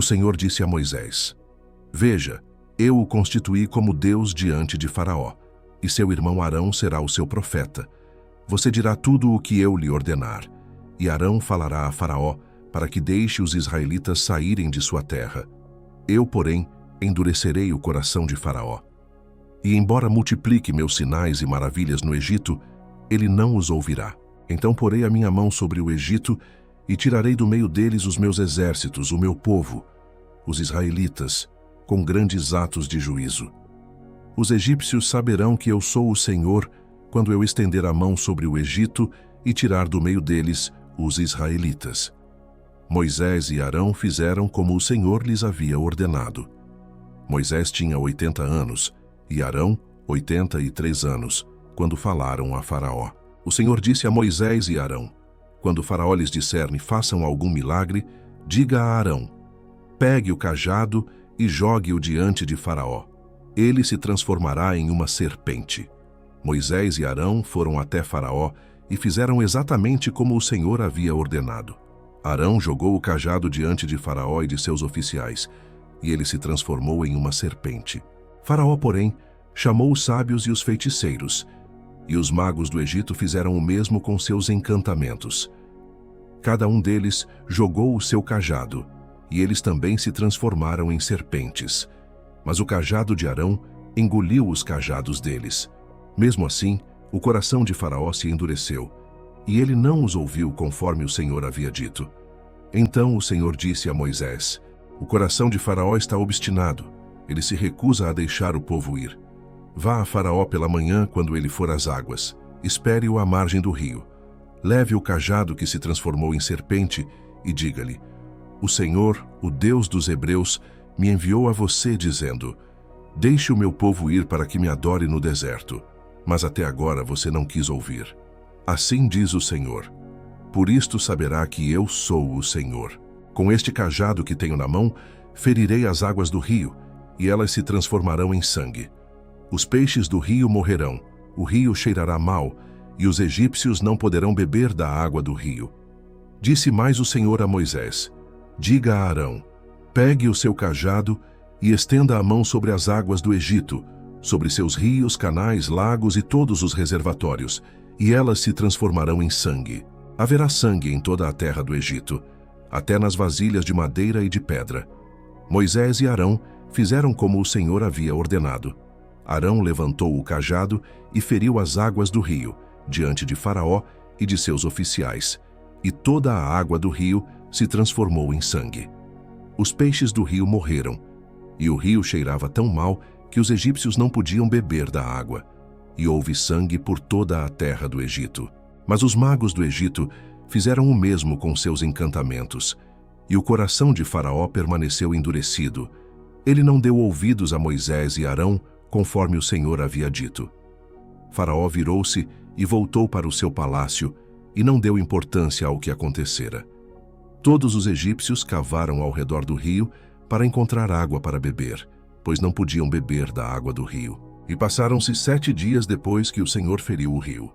O Senhor disse a Moisés: Veja, eu o constituí como Deus diante de Faraó, e seu irmão Arão será o seu profeta. Você dirá tudo o que eu lhe ordenar, e Arão falará a Faraó para que deixe os israelitas saírem de sua terra. Eu, porém, endurecerei o coração de Faraó. E embora multiplique meus sinais e maravilhas no Egito, ele não os ouvirá. Então porei a minha mão sobre o Egito e tirarei do meio deles os meus exércitos, o meu povo, os israelitas, com grandes atos de juízo. Os egípcios saberão que eu sou o Senhor quando eu estender a mão sobre o Egito e tirar do meio deles os israelitas. Moisés e Arão fizeram como o Senhor lhes havia ordenado. Moisés tinha 80 anos e Arão 83 anos, quando falaram a Faraó. O Senhor disse a Moisés e Arão: Quando Faraó lhes disser: façam algum milagre, diga a Arão: pegue o cajado e jogue-o diante de Faraó. Ele se transformará em uma serpente. Moisés e Arão foram até Faraó e fizeram exatamente como o Senhor havia ordenado. Arão jogou o cajado diante de Faraó e de seus oficiais, e ele se transformou em uma serpente. Faraó, porém, chamou os sábios e os feiticeiros, e os magos do Egito fizeram o mesmo com seus encantamentos. Cada um deles jogou o seu cajado, e eles também se transformaram em serpentes. Mas o cajado de Arão engoliu os cajados deles. Mesmo assim, o coração de Faraó se endureceu, e ele não os ouviu conforme o Senhor havia dito. Então o Senhor disse a Moisés: O coração de Faraó está obstinado, ele se recusa a deixar o povo ir. Vá a Faraó pela manhã quando ele for às águas, espere-o à margem do rio. Leve o cajado que se transformou em serpente e diga-lhe: O Senhor, o Deus dos Hebreus, me enviou a você dizendo: Deixe o meu povo ir para que me adore no deserto. Mas até agora você não quis ouvir. Assim diz o Senhor: Por isto saberá que eu sou o Senhor. Com este cajado que tenho na mão, ferirei as águas do rio, e elas se transformarão em sangue. Os peixes do rio morrerão, o rio cheirará mal, e os egípcios não poderão beber da água do rio. Disse mais o Senhor a Moisés: Diga a Arão: Pegue o seu cajado e estenda a mão sobre as águas do Egito, sobre seus rios, canais, lagos e todos os reservatórios, e elas se transformarão em sangue. Haverá sangue em toda a terra do Egito, até nas vasilhas de madeira e de pedra. Moisés e Arão fizeram como o Senhor havia ordenado. Arão levantou o cajado e feriu as águas do rio, diante de Faraó e de seus oficiais, e toda a água do rio se transformou em sangue. Os peixes do rio morreram, e o rio cheirava tão mal que os egípcios não podiam beber da água, e houve sangue por toda a terra do Egito. Mas os magos do Egito fizeram o mesmo com seus encantamentos, e o coração de Faraó permaneceu endurecido. Ele não deu ouvidos a Moisés e Arão, conforme o Senhor havia dito. Faraó virou-se e voltou para o seu palácio, e não deu importância ao que acontecera. Todos os egípcios cavaram ao redor do rio para encontrar água para beber, pois não podiam beber da água do rio. E passaram-se 7 dias depois que o Senhor feriu o rio.